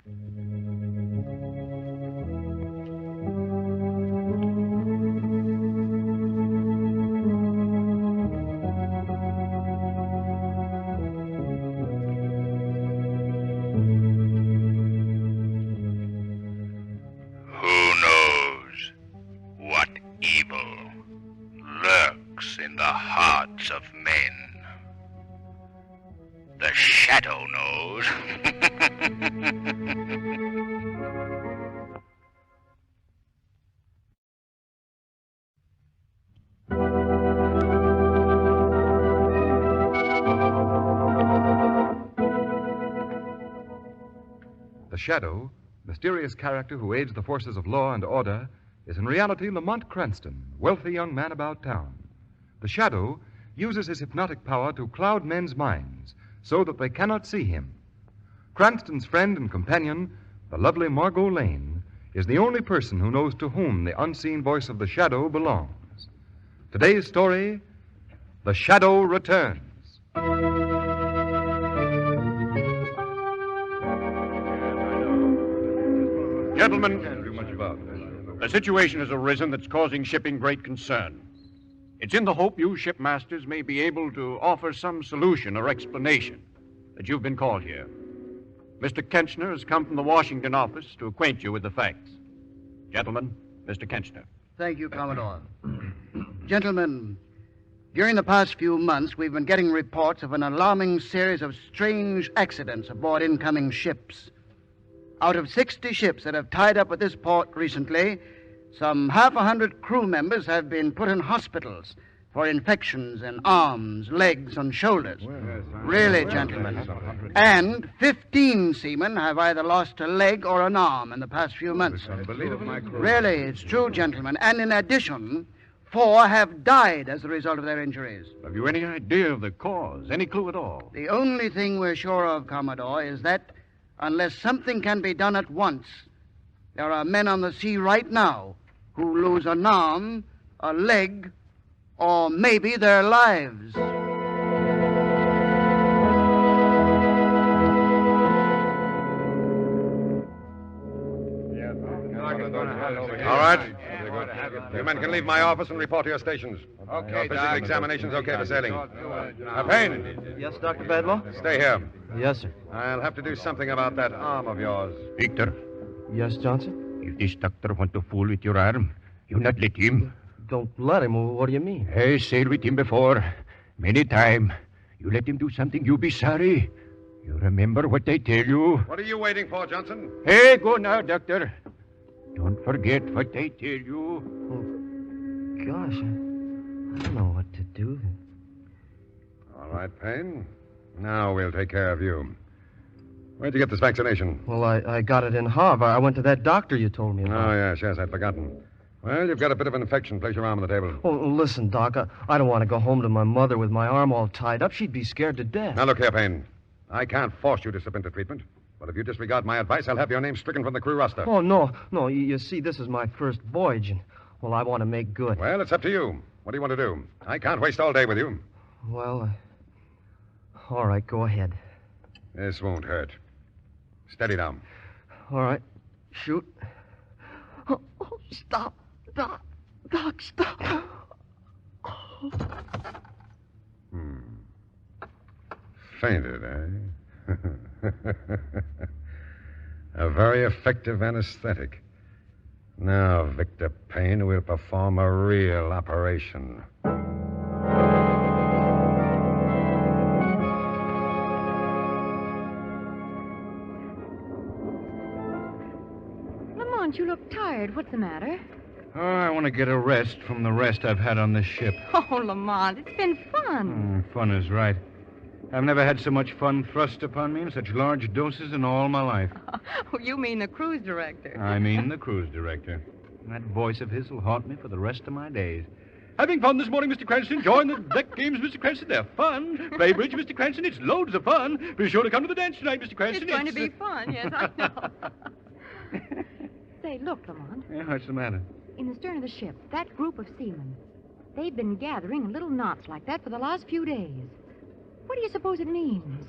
In the hearts of men. The shadow knows. The Shadow, mysterious character who aids the forces of law and order, is in reality Lamont Cranston, wealthy young man about town. The Shadow uses his hypnotic power to cloud men's minds so that they cannot see him. Cranston's friend and companion, the lovely Margot Lane, is the only person who knows to whom the unseen voice of the Shadow belongs. Today's story, The Shadow Returns. Gentlemen, the situation has arisen that's causing shipping great concern. It's in the hope you shipmasters may be able to offer some solution or explanation that you've been called here. Mr. Kenchner has come from the Washington office to acquaint you with the facts. Gentlemen, Mr. Kenchner. Thank you, Commodore. Gentlemen, during the past few months, we've been getting reports of an alarming series of strange accidents aboard incoming ships. Out of 60 ships that have tied up at this port recently, some 100 crew members have been put in hospitals for infections in arms, legs, and shoulders. Really, gentlemen. And 15 seamen have either lost a leg or an arm in the past few months. Really, it's true, gentlemen. And in addition, 4 have died as a result of their injuries. Have you any idea of the cause? Any clue at all? The only thing we're sure of, Commodore, is that unless something can be done at once, there are men on the sea right now who lose an arm, a leg, or maybe their lives. All right. You men can leave my office and report to your stations. Okay, your physical examination's okay for sailing. Now, Payne. Yes, Dr. Bedlow? Stay here. Yes, sir. I'll have to do something about that arm of yours. Victor, Yes, Johnson? if this doctor want to fool with your arm, you not let him. Don't let him. What do you mean? I sailed with him before. Many time. You let him do something, you be sorry. You remember what I tell you? What are you waiting for, Johnson? Hey, go now, doctor. Don't forget what I tell you. Gosh, I don't know what to do. All right, Payne. Now we'll take care of you. Where'd you get this vaccination? Well, I got it in Harvard. I went to that doctor you told me about. Oh, yes, I'd forgotten. Well, you've got a bit of an infection. Place your arm on the table. Oh, listen, Doc, I don't want to go home to my mother with my arm all tied up. She'd be scared to death. Now, look here, Payne. I can't force you to slip into treatment. But if you disregard my advice, I'll have your name stricken from the crew roster. Oh, no. You see, this is my first voyage, and, well, I want to make good. Well, it's up to you. What do you want to do? I can't waste all day with you. Well, all right, go ahead. This won't hurt. Steady now. All right, shoot. Oh, stop. Doc, stop. Fainted, eh? A very effective anesthetic. Now, Victor Payne will perform a real operation. Lamont, you look tired. What's the matter? Oh, I want to get a rest from the rest I've had on this ship. Oh, Lamont, it's been fun. Fun is right. I've never had so much fun thrust upon me in such large doses in all my life. Oh, you mean the cruise director. I mean the cruise director. That voice of his will haunt me for the rest of my days. Having fun this morning, Mr. Cranston. Join the deck games, Mr. Cranston. They're fun. Play bridge, Mr. Cranston. It's loads of fun. Be sure to come to the dance tonight, Mr. Cranston. It's going to be fun, yes, I know. Say, look, Lamont. Yeah, what's the matter? In the stern of the ship, that group of seamen, they've been gathering in little knots like that for the last few days. What do you suppose it means?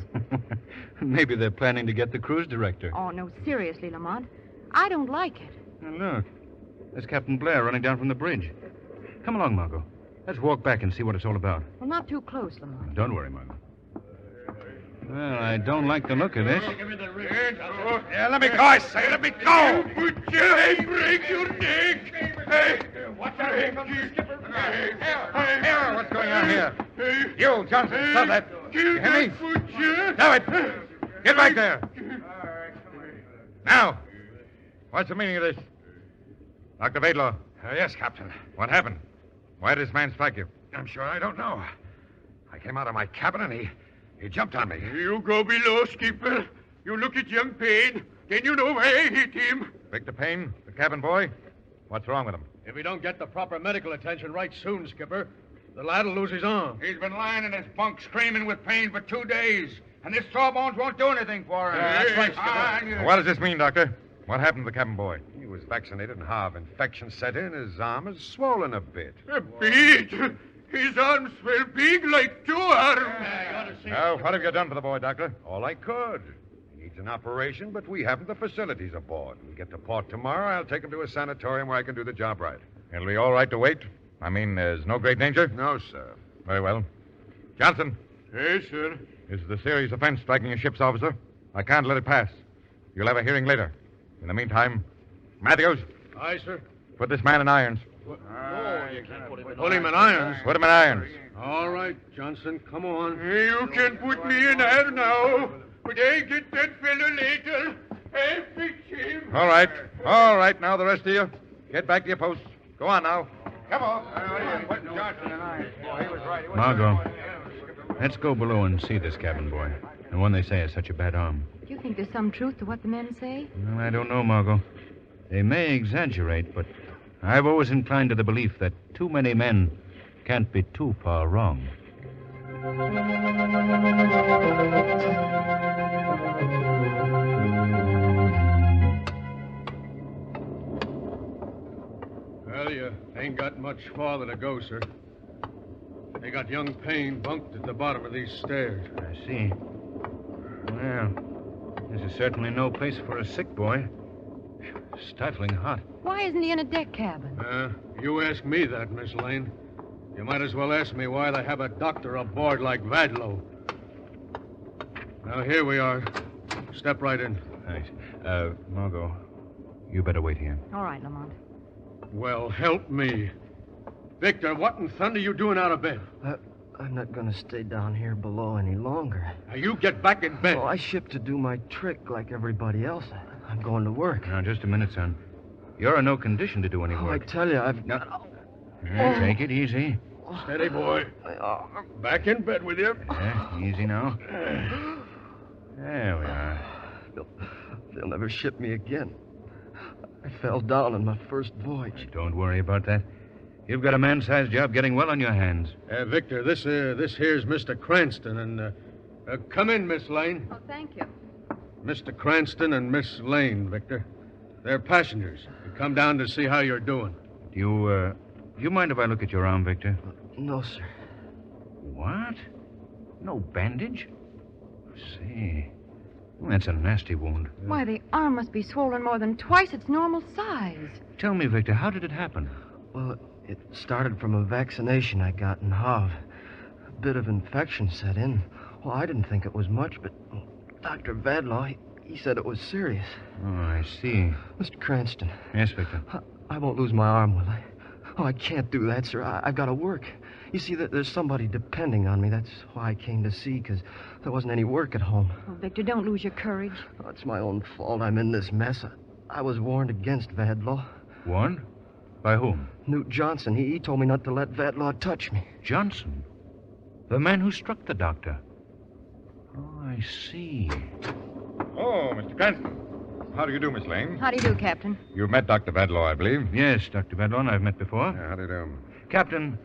Maybe they're planning to get the cruise director. Oh, no, seriously, Lamont. I don't like it. Now, look. There's Captain Blair running down from the bridge. Come along, Margot. Let's walk back and see what it's all about. Well, not too close, Lamont. Don't worry, Margot. Well, I don't like the look of this. Yeah, let me go, I say. Let me go. Put your head, break your neck. Hey, what's that? Here, what's going on here? You, Johnson, stop that. You hear me? Stop it. Get back there. Now, what's the meaning of this? Dr. Vadelaw. Yes, Captain. What happened? Why did this man strike you? I'm sure I don't know. I came out of my cabin and he jumped on me. You go below, Skipper. You look at young Payne. Then you know why I hit him. Victor Payne, the cabin boy? What's wrong with him? If we don't get the proper medical attention right soon, Skipper, the lad'll lose his arm. He's been lying in his bunk screaming with pain for 2 days, and this sawbones won't do anything for him. That's right, Skipper. What does this mean, Doctor? What happened to the cabin boy? He was vaccinated and half infection set in. His arm is swollen a bit. A bit? His arms were big like 2 arms. Now, what have you done for the boy, Doctor? All I could. He needs an operation, but we haven't the facilities aboard. We get to port tomorrow. I'll take him to a sanatorium where I can do the job right. It'll be all right to wait? I mean, there's no great danger? No, sir. Very well. Johnson. Yes, sir. This is a serious offense, striking a ship's officer. I can't let it pass. You'll have a hearing later. In the meantime, Matthews. Aye, sir. Put this man in irons. Put him in irons. Put him in irons. All right, Johnson, come on. You can put me in there now, but I get that fellow later. I'll fix him. All right. All right. Now, the rest of you, get back to your posts. Go on now. Come on. Johnson and I. He was right. Margot, let's go below and see this cabin boy. The one they say has such a bad arm. Do you think there's some truth to what the men say? Well, I don't know, Margot. They may exaggerate, but I've always inclined to the belief that too many men can't be too far wrong. Well, you ain't got much farther to go, sir. They got young Payne bunked at the bottom of these stairs. I see. Well, this is certainly no place for a sick boy. Stifling hot. Why isn't he in a deck cabin? You ask me that, Miss Lane. You might as well ask me why they have a doctor aboard like Vadlow. Now, here we are. Step right in. Thanks. Margot, you better wait here. All right, Lamont. Well, help me. Victor, what in thunder you doing out of bed? I'm not going to stay down here below any longer. Now, you get back in bed. Oh, I shipped to do my trick like everybody else. I'm going to work. Now, just a minute, son. You're in no condition to do any I work. tell you, I've... Take it easy. Steady, boy. Back in bed with you. Yeah, easy now. There we are. They'll never ship me again. I fell down on my first voyage. Don't worry about that. You've got a man-sized job getting well on your hands. Victor, this here's Mr. Cranston, and come in, Miss Lane. Oh, thank you. Mr. Cranston and Miss Lane, Victor. They're passengers. They come down to see how you're doing. Do you mind if I look at your arm, Victor? No, sir. What? No bandage? Say, well, that's a nasty wound. Why, the arm must be swollen more than twice its normal size. Tell me, Victor, how did it happen? Well, it started from a vaccination I got in Hav. A bit of infection set in. Well, I didn't think it was much, but Dr. Vadlaw, he said it was serious. Oh, I see. Mr. Cranston. Yes, Victor. I won't lose my arm, will I? Oh, I can't do that, sir. I've got to work. You see, there's somebody depending on me. That's why I came to see, because there wasn't any work at home. Oh, Victor, don't lose your courage. Oh, it's my own fault I'm in this mess. I was warned against Vadlaw. Warned? By whom? Newt Johnson. He told me not to let Vadlaw touch me. Johnson? The man who struck the doctor? Oh, I see. Oh, Mr. Cranston. How do you do, Miss Lane? How do you do, Captain? You've met Dr. Vadlaw, I believe. Yes, Dr. Vadlaw, I've met before. Yeah, how do you do? Captain,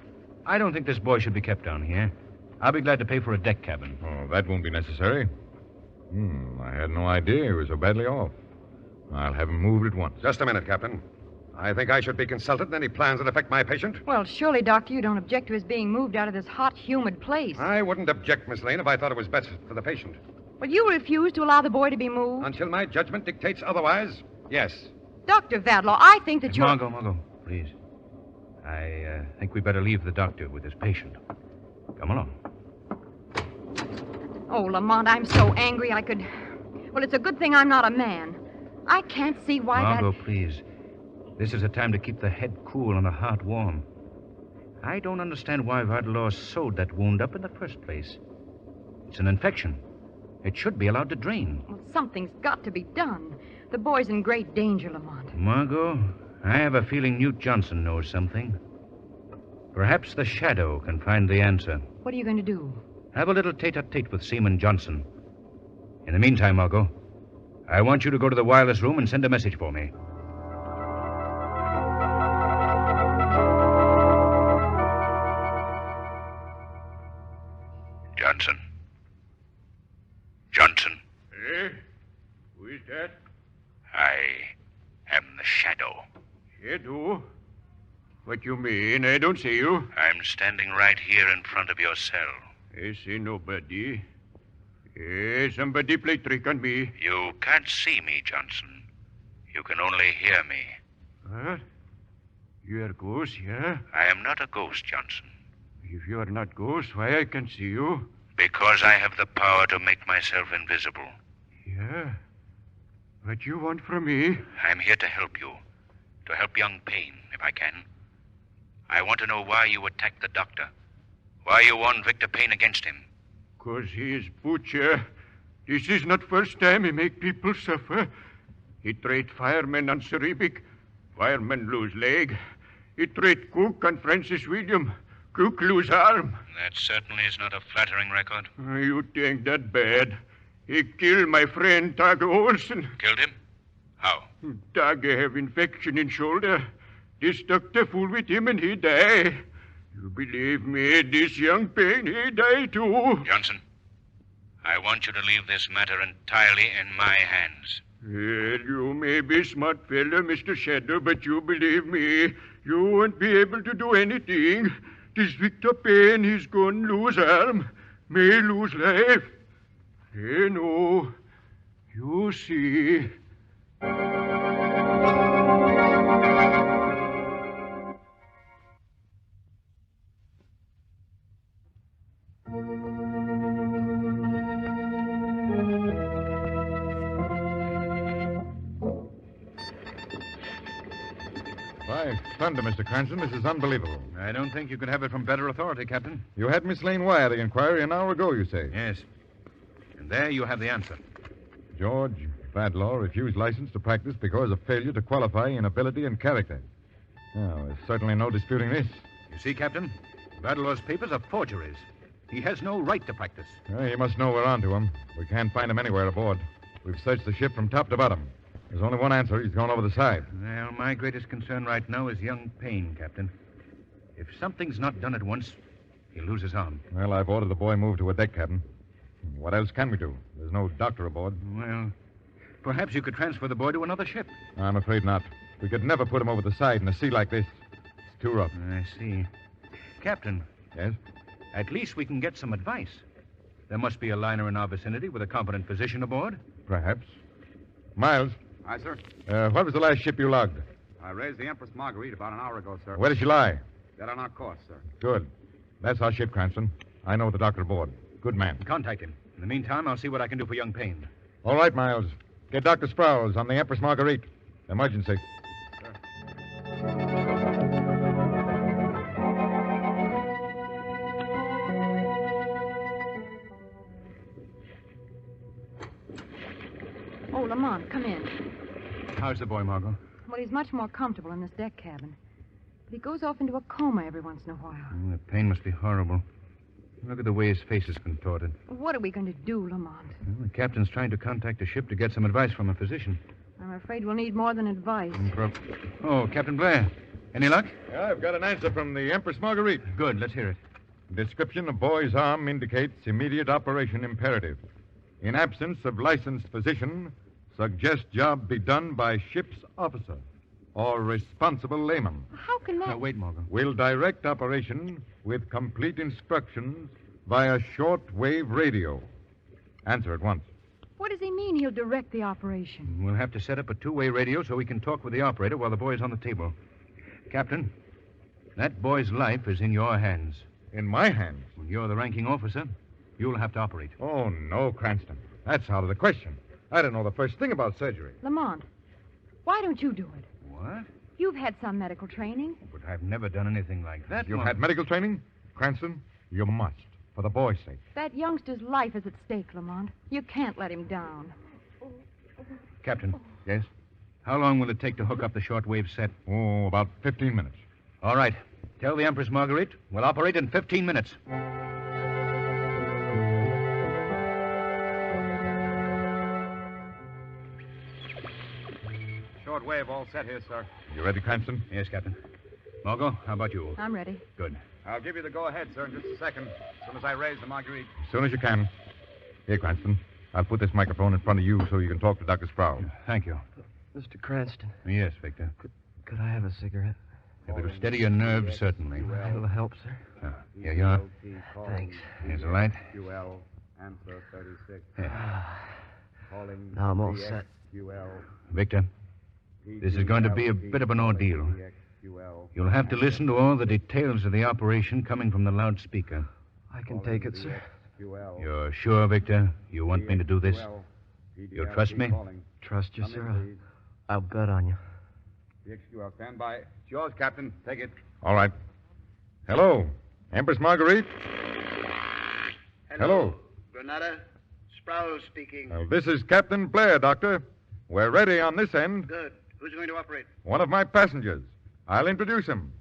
I don't think this boy should be kept down here. I'll be glad to pay for a deck cabin. Oh, that won't be necessary. I had no idea he was so badly off. I'll have him moved at once. Just a minute, Captain. I think I should be consulted in any plans that affect my patient. Well, surely, Doctor, you don't object to his being moved out of this hot, humid place. I wouldn't object, Miss Lane, if I thought it was best for the patient. Well, you refuse to allow the boy to be moved? Until my judgment dictates otherwise, yes. Dr. Vadlaw, I think that you're... Margot, please. I think we better leave the doctor with his patient. Come along. Oh, Lamont, I'm so angry I could... Well, it's a good thing I'm not a man. I can't see why Margot, please. This is a time to keep the head cool and the heart warm. I don't understand why Vadlaw sewed that wound up in the first place. It's an infection. It should be allowed to drain. Well, something's got to be done. The boy's in great danger, Lamont. Margot, I have a feeling Newt Johnson knows something. Perhaps the Shadow can find the answer. What are you going to do? Have a little tete-a-tete with Seaman Johnson. In the meantime, Margot, I want you to go to the wireless room and send a message for me. Johnson. Johnson. Eh? Who is that? I am the Shadow. Shadow? What you mean? I don't see you. I'm standing right here in front of your cell. I see nobody. Somebody play trick on me. You can't see me, Johnson. You can only hear me. What? You are ghost, yeah? I am not a ghost, Johnson. If you are not ghost, why I can see you? Because I have the power to make myself invisible. Yeah? What you want from me? I'm here to help you. To help young Payne, if I can. I want to know why you attacked the doctor. Why you warned Victor Payne against him. 'Cause he is butcher. This is not first time he make people suffer. He trade firemen on Cerebic. Firemen lose leg. He trade Cook on Francis William. Cook lose arm. That certainly is not a flattering record. You think that bad? He killed my friend Tage Olsen. Killed him? How? Tage have infection in shoulder. This doctor fool with him and he die. You believe me, this young Payne, he die too. Johnson, I want you to leave this matter entirely in my hands. Well, you may be smart fellow, Mr. Shadow, but you believe me, you won't be able to do anything. This Victor Payne, he's going to lose arm, may lose life. No, you see. By thunder, Mr. Cranston, this is unbelievable. I don't think you could have it from better authority, Captain. You had Miss Lane wire the inquiry an hour ago, you say? Yes. And there you have the answer. George Vadlaw refused license to practice because of failure to qualify in ability and character. Now, there's certainly no disputing this. You see, Captain, Vadlaw's papers are forgeries. He has no right to practice. Well, you must know we're on to him. We can't find him anywhere aboard. We've searched the ship from top to bottom. There's only one answer. He's gone over the side. Well, my greatest concern right now is young Payne, Captain. If something's not done at once, he'll lose his arm. Well, I've ordered the boy moved to a deck cabin. What else can we do? There's no doctor aboard. Well, perhaps you could transfer the boy to another ship. I'm afraid not. We could never put him over the side in a sea like this. It's too rough. I see. Captain. Yes? At least we can get some advice. There must be a liner in our vicinity with a competent physician aboard. Perhaps. Miles, Aye, sir. what was the last ship you logged? I raised the Empress Marguerite about an hour ago, sir. Where does she lie? Dead on our course, sir. Good. That's our ship, Cranston. I know the doctor aboard. Good man. Contact him. In the meantime, I'll see what I can do for young Payne. All right, Miles. Get Dr. Sprouse on the Empress Marguerite. Emergency. Oh, Lamont, come in. How's the boy, Margot? Well, he's much more comfortable in this deck cabin. But he goes off into a coma every once in a while. The pain must be horrible. Look at the way his face is contorted. What are we going to do, Lamont? Well, the captain's trying to contact the ship to get some advice from a physician. I'm afraid we'll need more than advice. Oh, Captain Blair. Any luck? Yeah, I've got an answer from the Empress Marguerite. Good. Let's hear it. Description of boy's arm indicates immediate operation imperative. In absence of licensed physician, suggest job be done by ship's officer or responsible layman. How can that... Now, wait, Morgan. Will direct operation with complete instructions via short-wave radio. Answer at once. What does he mean he'll direct the operation? We'll have to set up a two-way radio so we can talk with the operator while the boy's on the table. Captain, that boy's life is in your hands. In my hands? When you're the ranking officer, you'll have to operate. Oh, no, Cranston. That's out of the question. I don't know the first thing about surgery. Lamont, why don't you do it? What? You've had some medical training. But I've never done anything like that. You've had medical training? Cranston, you must, for the boy's sake. That youngster's life is at stake, Lamont. You can't let him down. Captain. Yes? How long will it take to hook up the shortwave set? Oh, about 15 minutes. All right. Tell the Empress Marguerite we'll operate in 15 minutes. Shortwave all set here, sir. You ready, Cranston? Yes, Captain. Margot, how about you? I'm ready. Good. I'll give you the go-ahead, sir, in just a second. As soon as I raise the Marguerite. As soon as you can. Here, Cranston. I'll put this microphone in front of you so you can talk to Dr. Sproul. Thank you. Mr. Cranston, Yes, Victor. could I have a cigarette? If it'll steady your nerves, certainly. It'll help, sir. Here you are. Thanks. Here's a light. QL, answer 36. Yeah. Calling Now I'm all set. QL. Victor, this is going to be a bit of an ordeal. You'll have to listen to all the details of the operation coming from the loudspeaker. I can take it, sir. You're sure, Victor, you want me to do this? You trust me? Trust you, sir. I'll bet on you. PXQL, stand by. It's yours, Captain. Take it. All right. Hello, Empress Marguerite. Hello. Granada. Sproul speaking. Well, this is Captain Blair, Doctor. We're ready on this end. Good. Who's going to operate? One of my passengers. I'll introduce him.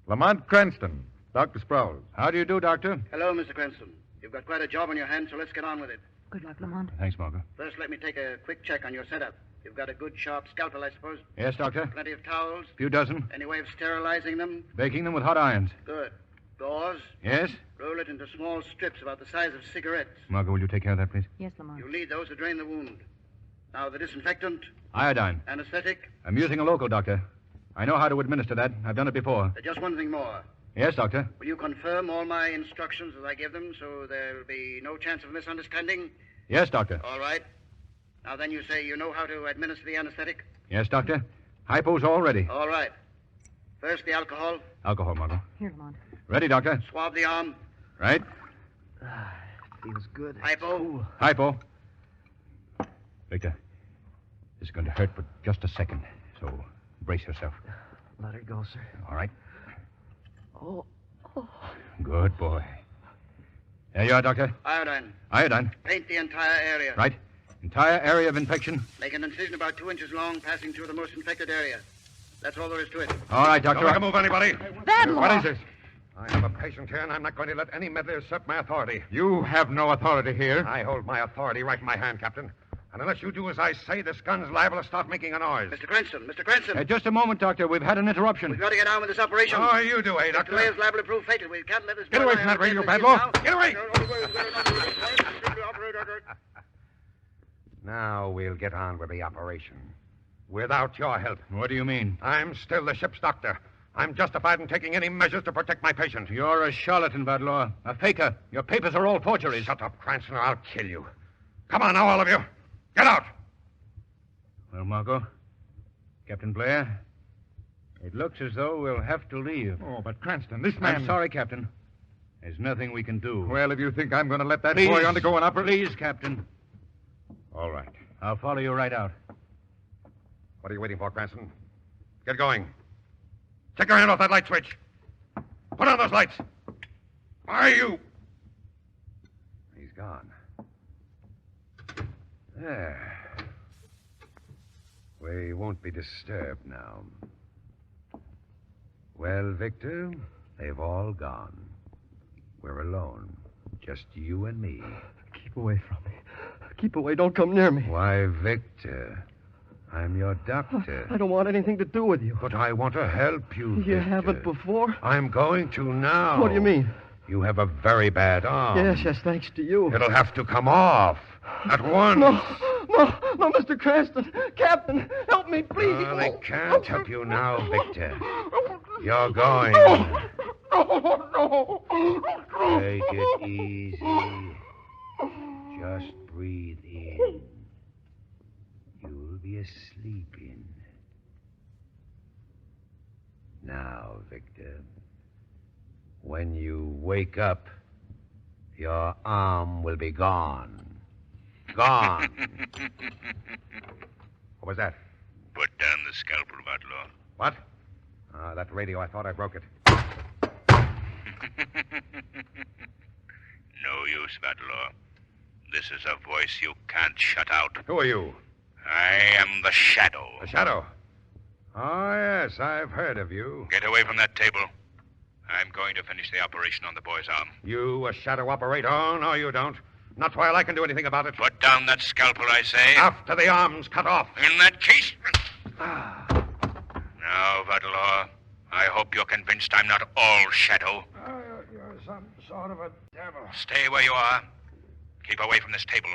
Lamont Cranston, Dr. Sproul. How do you do, Doctor? Hello, Mr. Cranston. You've got quite a job on your hands, so let's get on with it. Good luck, Lamont. Thanks, Margot. First, let me take a quick check on your setup. You've got a good, sharp scalpel, I suppose. Yes, Doctor? Plenty of towels. Few dozen. Any way of sterilizing them? Baking them with hot irons. Good. Gauze. Yes? Roll it into small strips about the size of cigarettes. Margot, will you take care of that, please? Yes, Lamont. You'll need those to drain the wound. Now, the disinfectant, Iodine. anesthetic. I'm using a local, Doctor. I know how to administer that. I've done it before. Just one thing more. Yes, Doctor. Will you confirm all my instructions as I give them so there'll be no chance of misunderstanding? Yes, Doctor. All right. Now, then you say you know how to administer the anesthetic? Yes, Doctor. Hypo's all ready. All right. First, the alcohol. Alcohol, Margot. Here, Lamont. Ready, Doctor. Swab the arm. Right? Feels good. Hypo. Ooh. Hypo. Victor, this is going to hurt for just a second, so brace yourself. Let her go, sir. All right? Oh. Good boy. There you are, Doctor. Iodine. Iodine. Paint the entire area. Right. Entire area of infection. Make an incision about 2 inches long, passing through the most infected area. That's all there is to it. All right, Doctor. Don't make a move, anybody. Bad What law. is this? I have a patient here, and I'm not going to let any meddler usurp my authority. You have no authority here. I hold my authority right in my hand, Captain. And unless you do as I say, this gun's liable to start making a noise. Mr. Cranston, Mr. Cranston. Just a moment, Doctor. We've had an interruption. We've got to get on with this operation. Oh, you do, eh, This Doctor? delay is liable to prove fatal. We can't let this... Get away from that radio, Badlaw. Get away! Now we'll get on with the operation. Without your help. What do you mean? I'm still the ship's doctor. I'm justified in taking any measures to protect my patient. You're a charlatan, Badlaw. A faker. Your papers are all forgeries. Shut up, Cranston, or I'll kill you. Come on now, all of you. Get out! Well, Margot, Captain Blair, it looks as though we'll have to leave. Oh, but Cranston, this man... I'm sorry, Captain. There's nothing we can do. Well, if you think I'm going to let that Please. boy undergo an operation... Please, Captain. All right. I'll follow you right out. What are you waiting for, Cranston? Get going. Take your hand off that light switch. Put on those lights. Are you? He's gone. There. We won't be disturbed now. Well, Victor, they've all gone. We're alone. Just you and me. Keep away from me. Keep away. Don't come near me. Why, Victor, I'm your doctor. I don't want anything to do with you. But I want to help you, You Victor. haven't before? I'm going to now. What do you mean? You have a very bad arm. Yes, thanks to you. It'll have to come off. At once. No, Mr. Cranston. Captain, help me, please. Oh, they can't help you now, Victor. You're going. No. Take it easy. Just breathe in you sleeping. Now, Victor, when you wake up, your arm will be gone. Gone. What was that? Put down the scalpel, Vadlaw. What? That radio, I thought I broke it. No use, Vadlaw. This is a voice you can't shut out. Who are you? I am the Shadow. The Shadow? Oh, yes, I've heard of you. Get away from that table. I'm going to finish the operation on the boy's arm. You a shadow operator? Oh, no, you don't. Not while I can do anything about it. Put down that scalpel, I say. After the arm's cut off. In that case... Now, Vadlaw, I hope you're convinced I'm not all Shadow. You're some sort of a devil. Stay where you are. Keep away from this table.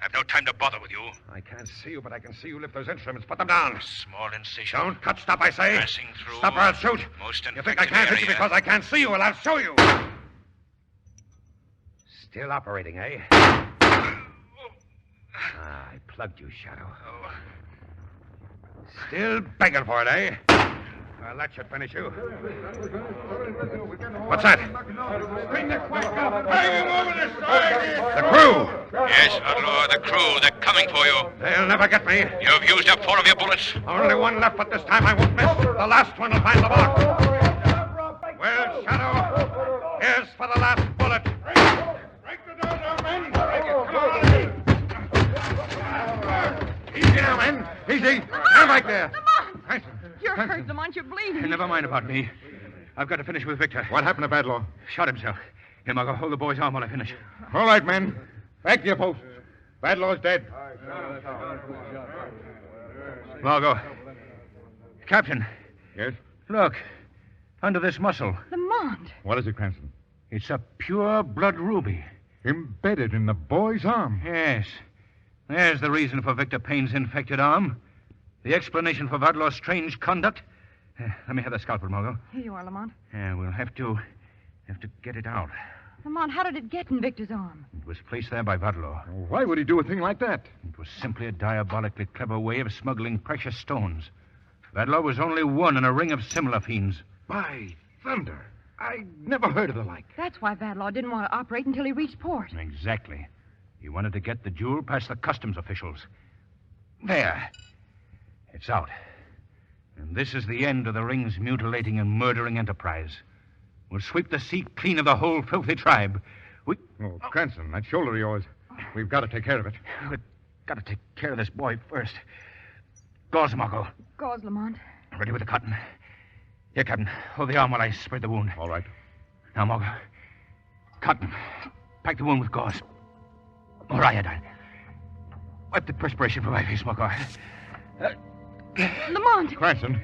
I've no time to bother with you. I can't see you, but I can see you lift those instruments. Put them down. Small incision. Don't cut. Stop, I say. Passing through. Stop or I'll shoot. Most You think I can't hit you because I can't see you? Well, I'll show you. Still operating, eh? I plugged you, Shadow. Oh. Still begging for it, eh? Well, that should finish you. What's that? The crew! Yes, Vadlaw, the crew. They're coming for you. They'll never get me. You've used up 4 of your bullets. Only one left, but this time I won't miss. The last one will find the mark. Well, Shadow, here's for the last bullet. Break the door down, men. Easy now, men. Easy. Stand right there. Lamont! You're hurt, Lamont. You're bleeding. Never mind about me. I've got to finish with Victor. What happened to Badlaw? Shot himself. Here, Margot, hold the boy's arm while I finish. All right, men. Back to your posts. Badlaw's dead. Margot. Captain. Yes? Look. Under this muscle. Lamont! What is it, Cranston? It's a pure blood ruby. Embedded in the boy's arm. Yes. There's the reason for Victor Payne's infected arm. The explanation for Vadlaw's strange conduct. Let me have the scalpel, Margot. Here you are, Lamont. We'll have to get it out. Lamont, how did it get in Victor's arm? It was placed there by Vadlaw. Why would he do a thing like that? It was simply a diabolically clever way of smuggling precious stones. Vadlaw was only one in a ring of similar fiends. By thunder. I never heard of the like. That's why Vadlaw didn't want to operate until he reached port. Exactly. He wanted to get the jewel past the customs officials. There. It's out. And this is the end of the ring's mutilating and murdering enterprise. We'll sweep the sea clean of the whole filthy tribe. Oh, Cranston, that shoulder of yours. We've got to take care of it. We've got to take care of this boy first. Gauze, Margot. Gauze, Lamont. Ready with the cotton. Here, Captain. Hold the arm while I spread the wound. All right. Now, Margot. Cotton. Pack the wound with gauze. Or iodine. Wipe the perspiration from my face, Margot. Lamont! Cranston.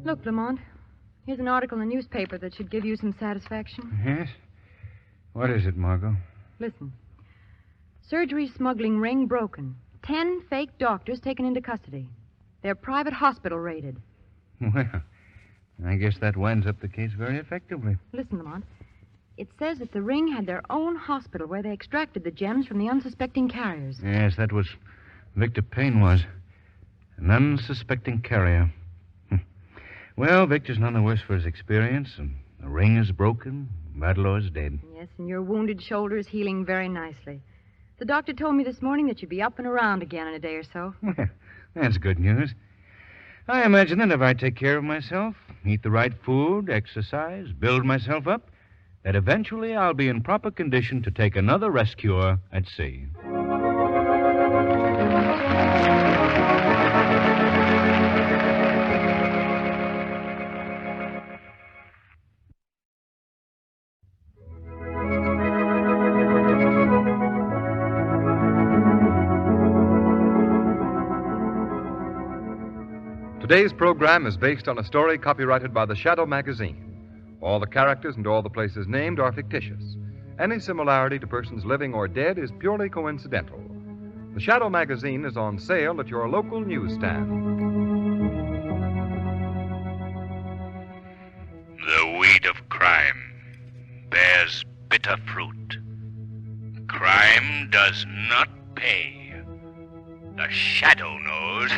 Look, Lamont. Here's an article in the newspaper that should give you some satisfaction. Yes? What is it, Margot? Listen. Surgery smuggling ring broken. 10 fake doctors taken into custody. Their private hospital raided. Well, I guess that winds up the case very effectively. Listen, Lamont. It says that the ring had their own hospital where they extracted the gems from the unsuspecting carriers. Yes, that was Victor Payne was. An unsuspecting carrier. Well, Victor's none the worse for his experience, and the ring is broken. Vadlaw is dead. Yes, and your wounded shoulder is healing very nicely. The doctor told me this morning that you'd be up and around again in a day or so. Well, that's good news. I imagine that if I take care of myself, eat the right food, exercise, build myself up, that eventually I'll be in proper condition to take another rest cure at sea. Today's program is based on a story copyrighted by the Shadow magazine. All the characters and all the places named are fictitious. Any similarity to persons living or dead is purely coincidental. The Shadow magazine is on sale at your local newsstand. crime bears bitter fruit. Crime does not pay. The shadow knows.